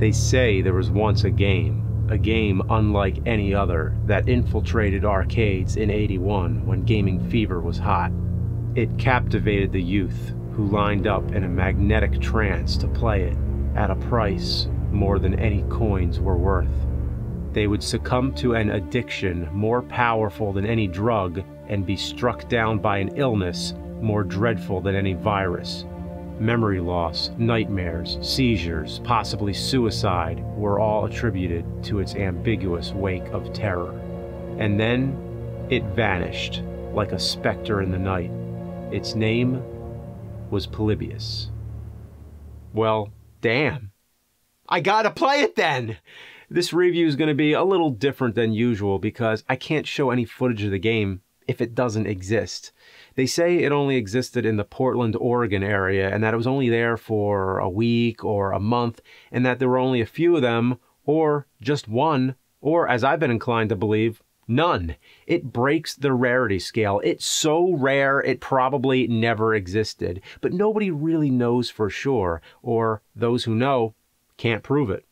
They say there was once a game unlike any other, that infiltrated arcades in '81 when gaming fever was hot. It captivated the youth, who lined up in a magnetic trance to play it, at a price more than any coins were worth. They would succumb to an addiction more powerful than any drug and be struck down by an illness more dreadful than any virus. Memory loss, nightmares, seizures, possibly suicide were all attributed to its ambiguous wake of terror. And then it vanished like a specter in the night. Its name was Polybius. Well, damn. I gotta play it then! This review is going to be a little different than usual because I can't show any footage of the game if it doesn't exist. They say it only existed in the Portland, Oregon area and that it was only there for a week or a month and that there were only a few of them, or just one, or as I've been inclined to believe, none. It breaks the rarity scale. It's so rare it probably never existed, but nobody really knows for sure, or those who know can't prove it.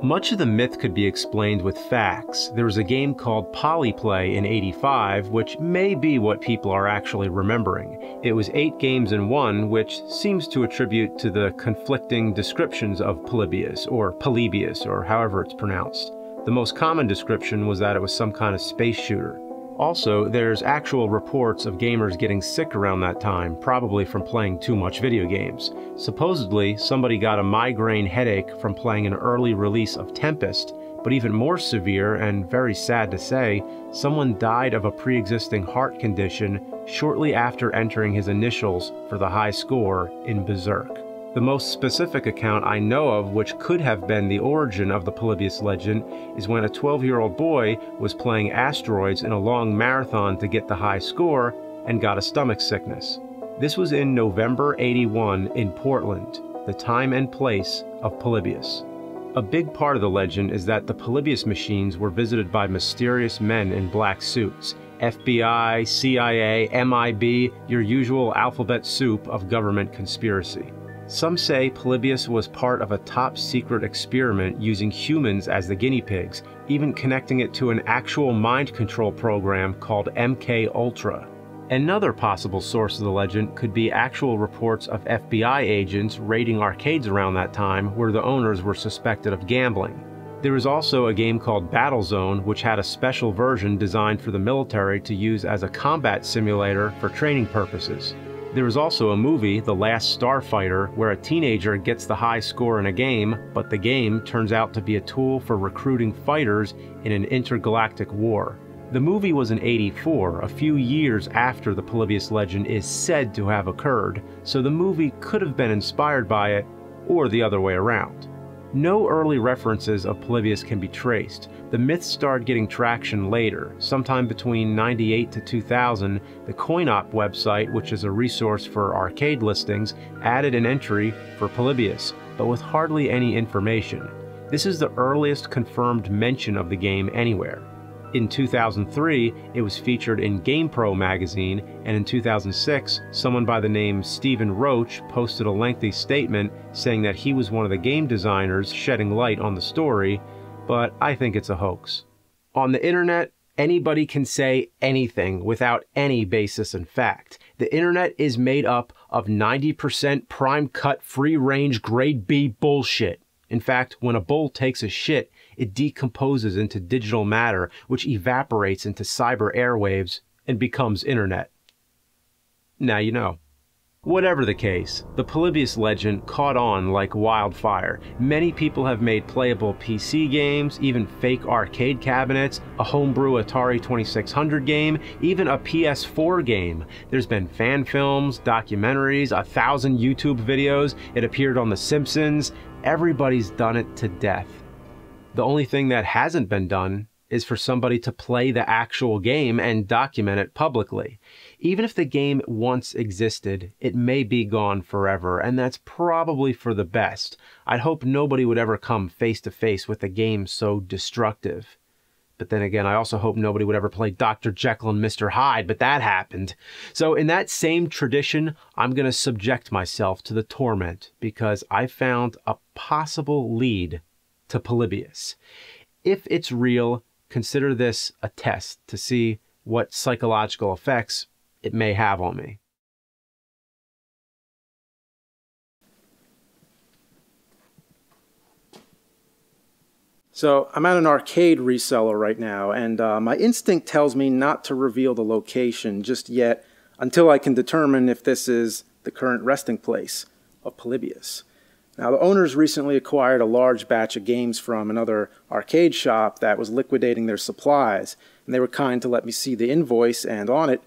Much of the myth could be explained with facts. There was a game called Polyplay in '85, which may be what people are actually remembering. It was 8 games in one, which seems to attribute to the conflicting descriptions of Polybius, or however it's pronounced. The most common description was that it was some kind of space shooter. Also, there's actual reports of gamers getting sick around that time, probably from playing too much video games. Supposedly, somebody got a migraine headache from playing an early release of Tempest, but even more severe and very sad to say, someone died of a pre-existing heart condition shortly after entering his initials for the high score in Berserk. The most specific account I know of which could have been the origin of the Polybius legend is when a 12-year-old boy was playing Asteroids in a long marathon to get the high score and got a stomach sickness. This was in November '81 in Portland, the time and place of Polybius. A big part of the legend is that the Polybius machines were visited by mysterious men in black suits. FBI, CIA, MIB, your usual alphabet soup of government conspiracy. Some say Polybius was part of a top-secret experiment using humans as the guinea pigs, even connecting it to an actual mind control program called MK Ultra. Another possible source of the legend could be actual reports of FBI agents raiding arcades around that time where the owners were suspected of gambling. There was also a game called Battlezone, which had a special version designed for the military to use as a combat simulator for training purposes. There was also a movie, The Last Starfighter, where a teenager gets the high score in a game, but the game turns out to be a tool for recruiting fighters in an intergalactic war. The movie was in '84, a few years after the Polybius legend is said to have occurred, so the movie could have been inspired by it, or the other way around. No early references of Polybius can be traced. The myth started getting traction later. Sometime between '98 to 2000, the CoinOp website, which is a resource for arcade listings, added an entry for Polybius, but with hardly any information. This is the earliest confirmed mention of the game anywhere. In 2003, it was featured in GamePro magazine, and in 2006, someone by the name Stephen Roach posted a lengthy statement saying that he was one of the game designers shedding light on the story, but I think it's a hoax. On the internet, anybody can say anything without any basis in fact. The internet is made up of 90% prime cut, free range, grade B bullshit. In fact, when a bull takes a shit, it decomposes into digital matter, which evaporates into cyber airwaves and becomes internet. Now you know. Whatever the case, the Polybius legend caught on like wildfire. Many people have made playable PC games, even fake arcade cabinets, a homebrew Atari 2600 game, even a PS4 game. There's been fan films, documentaries, 1,000 YouTube videos, it appeared on The Simpsons. Everybody's done it to death. The only thing that hasn't been done is for somebody to play the actual game and document it publicly. Even if the game once existed, it may be gone forever, and that's probably for the best. I'd hope nobody would ever come face to face with a game so destructive. But then again, I also hope nobody would ever play Dr. Jekyll and Mr. Hyde, but that happened. So in that same tradition, I'm going to subject myself to the torment because I found a possible lead to Polybius. If it's real, consider this a test to see what psychological effects it may have on me. So I'm at an arcade reseller right now, and my instinct tells me not to reveal the location just yet until I can determine if this is the current resting place of Polybius. Now, the owners recently acquired a large batch of games from another arcade shop that was liquidating their supplies, and they were kind to let me see the invoice, and on it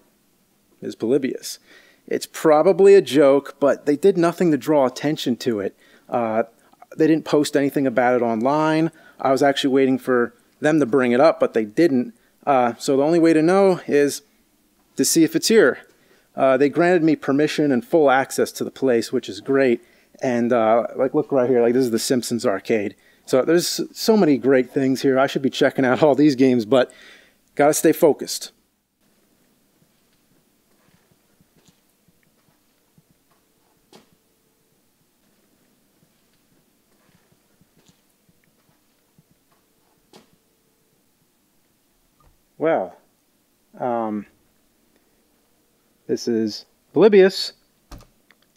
is Polybius. It's probably a joke, but they did nothing to draw attention to it. They didn't post anything about it online. I was actually waiting for them to bring it up, but they didn't. So the only way to know is to see if it's here. They granted me permission and full access to the place, which is great. And like, look right here, like this is the Simpsons arcade. So there's so many great things here. I should be checking out all these games, but gotta stay focused. Well, this is Polybius.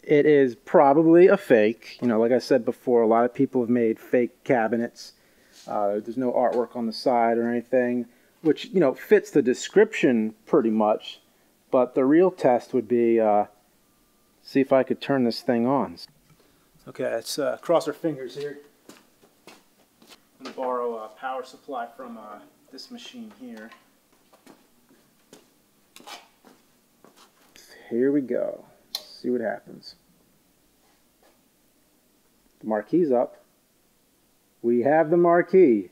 It is probably a fake. You know, like I said before, a lot of people have made fake cabinets. There's no artwork on the side or anything, which, you know, fits the description pretty much. But the real test would be see if I could turn this thing on. Okay, let's cross our fingers here. I'm going to borrow a power supply from this machine here. Here we go. Let's see what happens. The marquee's up. We have the marquee.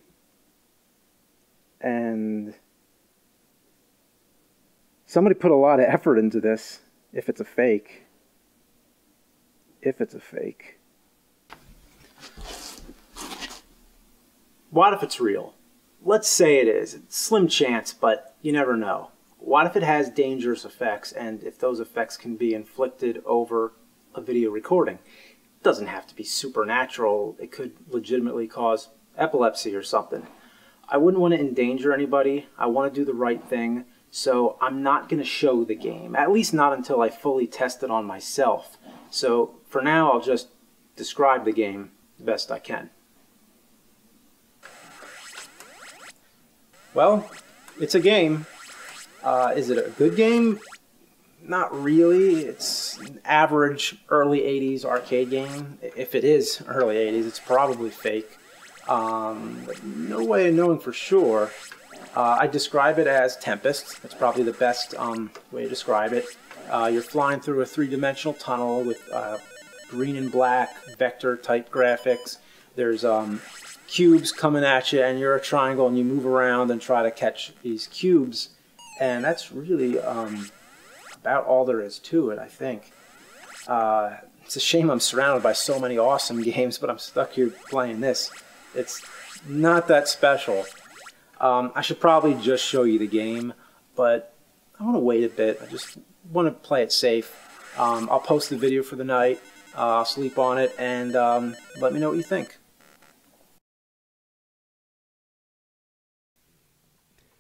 And somebody put a lot of effort into this, if it's a fake. If it's a fake. What if it's real? Let's say it is. It's a slim chance, but you never know. What if it has dangerous effects, and if those effects can be inflicted over a video recording? It doesn't have to be supernatural. It could legitimately cause epilepsy or something. I wouldn't want to endanger anybody. I want to do the right thing, so I'm not going to show the game, at least not until I fully test it on myself. So for now, I'll just describe the game the best I can. Well, it's a game. Is it a good game? Not really. It's an average early 80s arcade game. If it is early 80s, it's probably fake. But no way of knowing for sure. I describe it as Tempest. That's probably the best way to describe it. You're flying through a three-dimensional tunnel with green and black vector type graphics. There's cubes coming at you, and you're a triangle, and you move around and try to catch these cubes. And that's really about all there is to it, I think. It's a shame I'm surrounded by so many awesome games, but I'm stuck here playing this. It's not that special. I should probably just show you the game, but I want to wait a bit. I just want to play it safe. I'll post the video for the night. I'll sleep on it, and let me know what you think.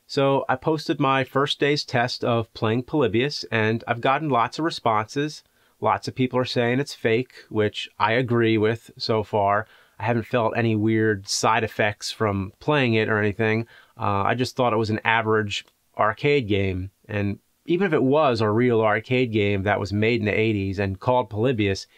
So I posted my first day's test of playing Polybius, and I've gotten lots of responses. Lots of people are saying it's fake, which I agree with so far. I haven't felt any weird side effects from playing it or anything. I just thought it was an average arcade game. And even if it was a real arcade game that was made in the 80s and called Polybius,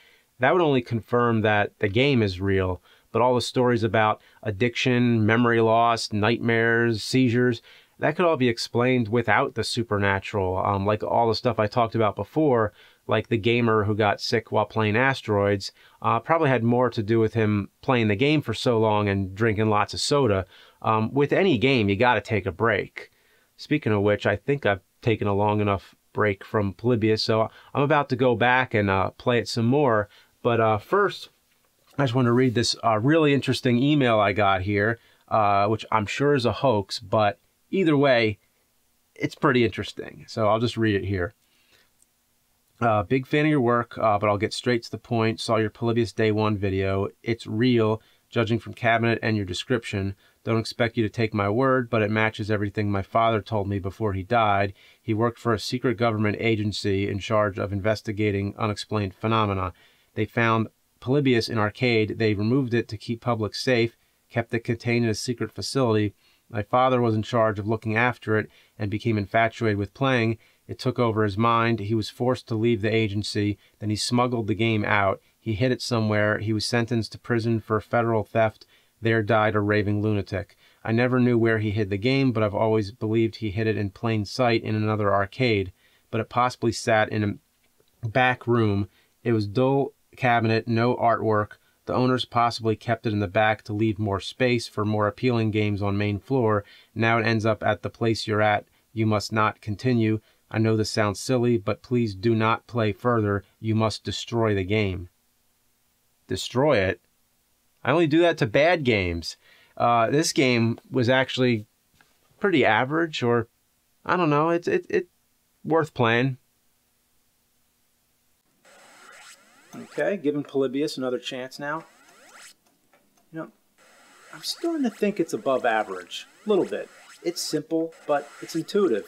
that would only confirm that the game is real. But all the stories about addiction, memory loss, nightmares, seizures, that could all be explained without the supernatural, like all the stuff I talked about before, like the gamer who got sick while playing Asteroids, probably had more to do with him playing the game for so long and drinking lots of soda. With any game, you got to take a break. Speaking of which, I think I've taken a long enough break from Polybius, so I'm about to go back and play it some more. But first, I just want to read this really interesting email I got here, which I'm sure is a hoax, but Either way, it's pretty interesting. So I'll just read it here. Big fan of your work, but I'll get straight to the point. Saw your Polybius Day 1 video. It's real, judging from cabinet and your description. Don't expect you to take my word, but it matches everything my father told me before he died. He worked for a secret government agency in charge of investigating unexplained phenomena. They found Polybius in Arcade. They removed it to keep public safe, kept it contained in a secret facility. My father was in charge of looking after it and became infatuated with playing. It took over his mind. He was forced to leave the agency. Then he smuggled the game out. He hid it somewhere. He was sentenced to prison for federal theft. There died a raving lunatic. I never knew where he hid the game, but I've always believed he hid it in plain sight in another arcade. But it possibly sat in a back room. It was dull cabinet, no artwork. The owners possibly kept it in the back to leave more space for more appealing games on main floor. Now it ends up at the place you're at. You must not continue. I know this sounds silly, but please do not play further. You must destroy the game. Destroy it? I only do that to bad games. This game was actually pretty average, or I don't know. It's worth playing. Okay, giving Polybius another chance now. You know, I'm starting to think it's above average. A little bit. It's simple, but it's intuitive.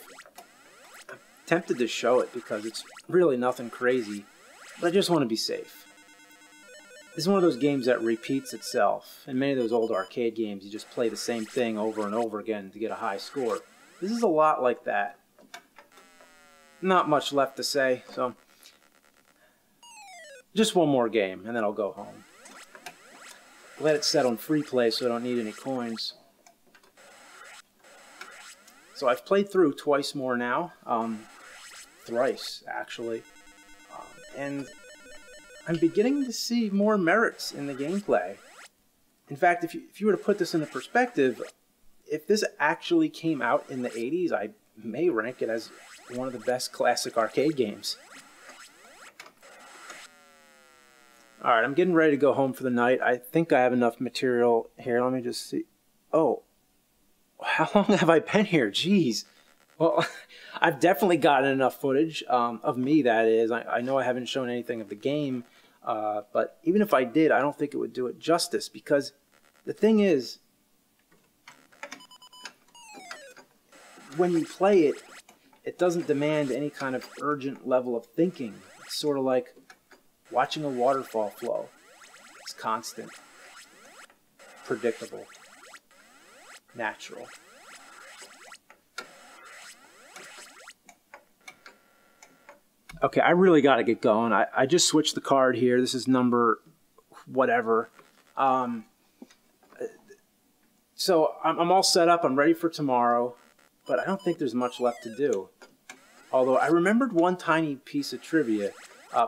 I'm tempted to show it because it's really nothing crazy, but I just want to be safe. This is one of those games that repeats itself. In many of those old arcade games, you just play the same thing over and over again to get a high score. This is a lot like that. Not much left to say, so just one more game, and then I'll go home. Let it set on free play so I don't need any coins. So I've played through twice more now. Thrice, actually. And I'm beginning to see more merits in the gameplay. In fact, if you were to put this into perspective, if this actually came out in the 80s, I may rank it as one of the best classic arcade games. Alright, I'm getting ready to go home for the night. I think I have enough material here. Let me just see. Oh, how long have I been here? Jeez. Well, I've definitely gotten enough footage, of me, that is. I know I haven't shown anything of the game, but even if I did, I don't think it would do it justice, because the thing is, when you play it, it doesn't demand any kind of urgent level of thinking. It's sort of like watching a waterfall flow. It's constant, predictable, natural. Okay, I really got to get going. I just switched the card here. This is number whatever. So I'm all set up. I'm ready for tomorrow, but I don't think there's much left to do. Although I remembered one tiny piece of trivia.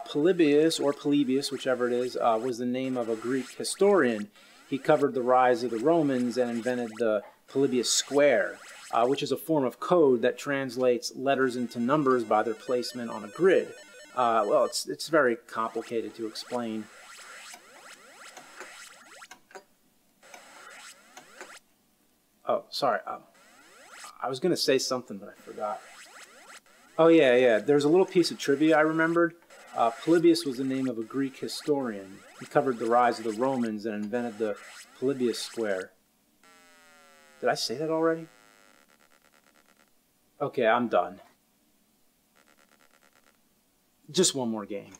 Polybius, or Polybius, whichever it is, was the name of a Greek historian. He covered the rise of the Romans and invented the Polybius square, which is a form of code that translates letters into numbers by their placement on a grid. Well, it's very complicated to explain. Oh, sorry. I was going to say something, but I forgot. Oh, yeah. There's a little piece of trivia I remembered. Polybius was the name of a Greek historian. He covered the rise of the Romans and invented the Polybius square. Did I say that already? Okay, I'm done. Just one more game.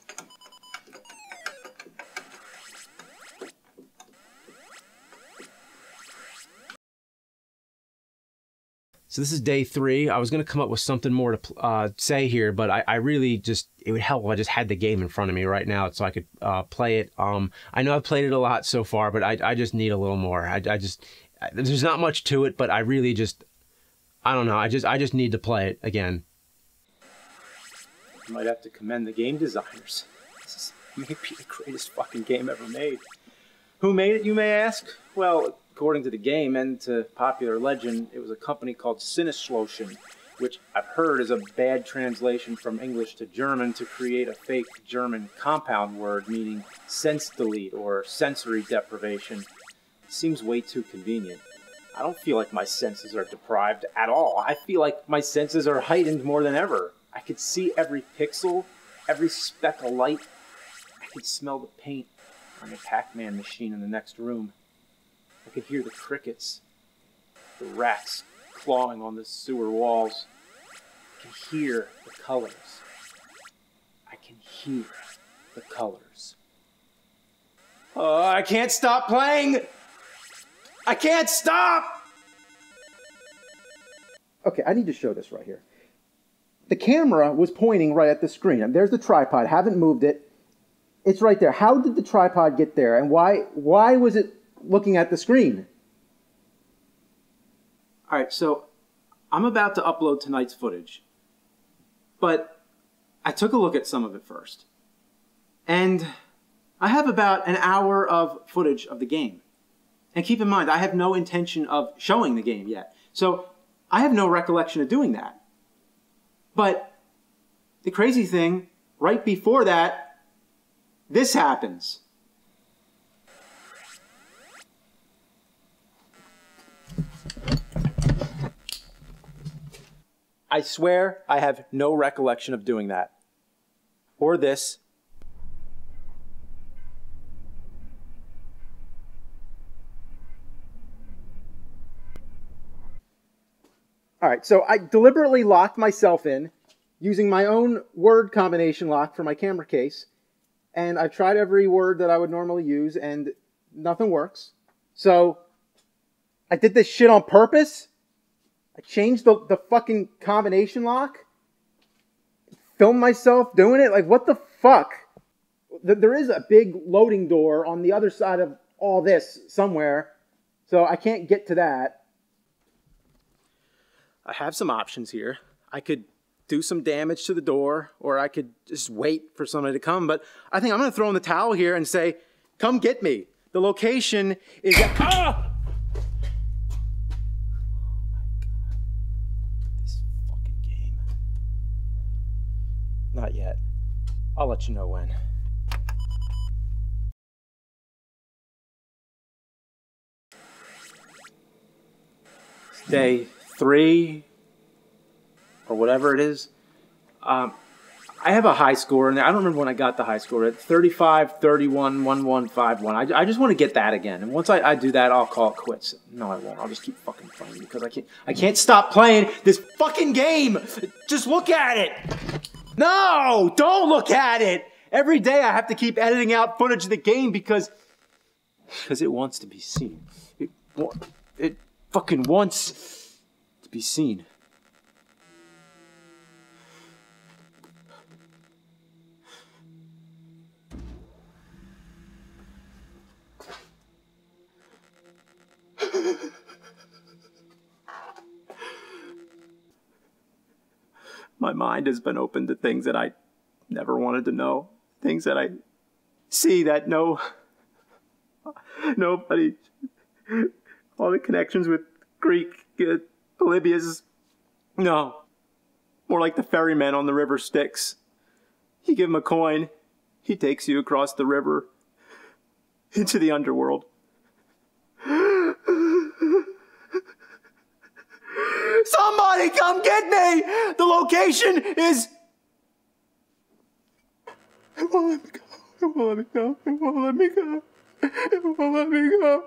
So this is day 3. I was going to come up with something more to say here, but I really just, it would help if I just had the game in front of me right now so I could play it. I know I've played it a lot so far, but I just need a little more. There's not much to it, but I really just, I don't know. I just need to play it again. You might have to commend the game designers. This is maybe the greatest fucking game ever made. Who made it, you may ask? Well, according to the game and to popular legend, it was a company called Sinnesschlossen, which I've heard is a bad translation from English to German to create a fake German compound word meaning sense delete or sensory deprivation. It seems way too convenient. I don't feel like my senses are deprived at all. I feel like my senses are heightened more than ever. I could see every pixel, every speck of light. I could smell the paint on the Pac-Man machine in the next room. I could hear the crickets, the rats clawing on the sewer walls. I can hear the colors. I can hear the colors. Oh, I can't stop playing! I can't stop! Okay, I need to show this right here. The camera was pointing right at the screen. And there's the tripod. Haven't moved it. It's right there. How did the tripod get there? And why was it looking at the screen? All right, so I'm about to upload tonight's footage. But I took a look at some of it first. And I have about an hour of footage of the game. And keep in mind, I have no intention of showing the game yet. So I have no recollection of doing that. But the crazy thing, right before that, this happens. I swear I have no recollection of doing that. Or this. All right, so I deliberately locked myself in using my own word combination lock for my camera case. And I've tried every word that I would normally use, and nothing works. So I did this shit on purpose. I changed the fucking combination lock. Filmed myself doing it. Like, what the fuck? There is a big loading door on the other side of all this somewhere. So I can't get to that. I have some options here. I could do some damage to the door, or I could just wait for somebody to come. But I think I'm going to throw in the towel here and say, come get me. The location is at... Ah! Oh my God. This fucking game. Not yet. I'll let you know when. It's day 3 or whatever it is. I have a high score, and I don't remember when I got the high score. At 35, 31, 1151. I just want to get that again. And once I do that, I'll call it quits. No, I won't. I'll just keep fucking playing because I can't stop playing this fucking game. Just look at it. No, don't look at it. Every day I have to keep editing out footage of the game because it wants to be seen. It fucking wants to be seen. My mind has been open to things that I never wanted to know. Things that I see that nobody... All the connections with Greek, Polybius... No. More like the ferryman on the river Styx. You give him a coin, he takes you across the river into the underworld. Somebody come get me! The location is... It won't let me go. It won't let me go. It won't let me go. It won't let me go.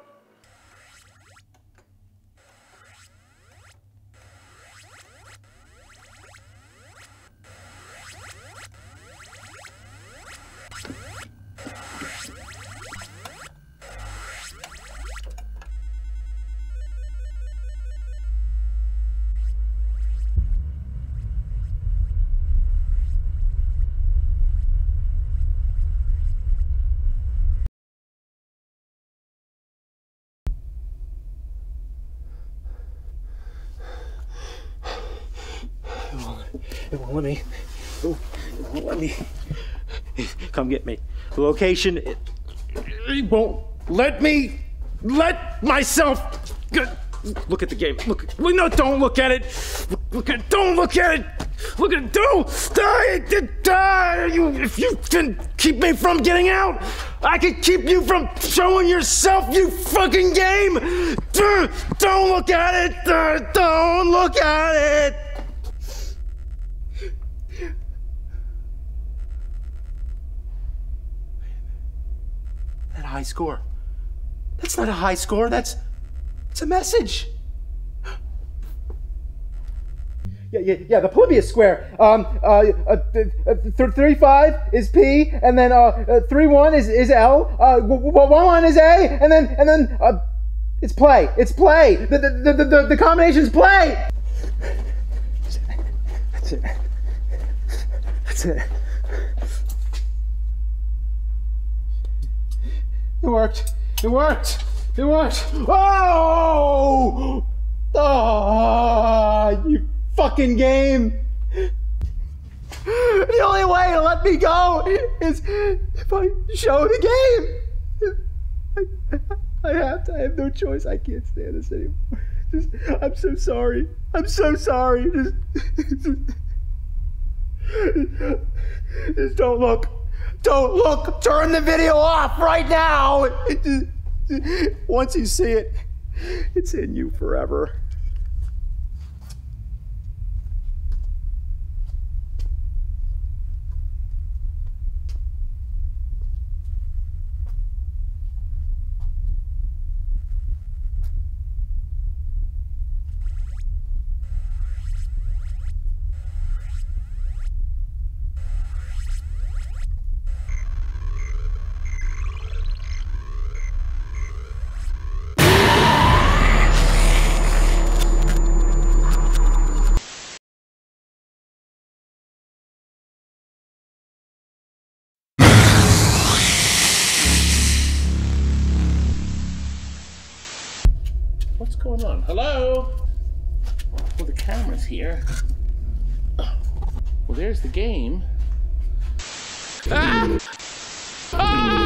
It won't let me. It won't let me. Come get me. The location, it won't let me let myself. Look at the game. Look. No, don't look at it. Don't look at it. Look at it. Don't. Die. If you can keep me from getting out, I can keep you from showing yourself, you fucking game! Don't look at it! Don't look at it! That high score. That's not a high score, it's a message. Yeah, the Polybius square. 35 is P, and then 31 is L. 11 is A, and then it's play. It's play. The combination's play. That's it. That's it. It worked. It worked. It worked. Oh! Oh! You fucking game! The only way to let me go is if I show the game. I have to. I have no choice. I can't stand this anymore. I'm so sorry. I'm so sorry. Just don't look. Don't look. Turn the video off right now. Once you see it, it's in you forever. What's going on? Hello? Well, the camera's here. Well, there's the game. Ah! Ah!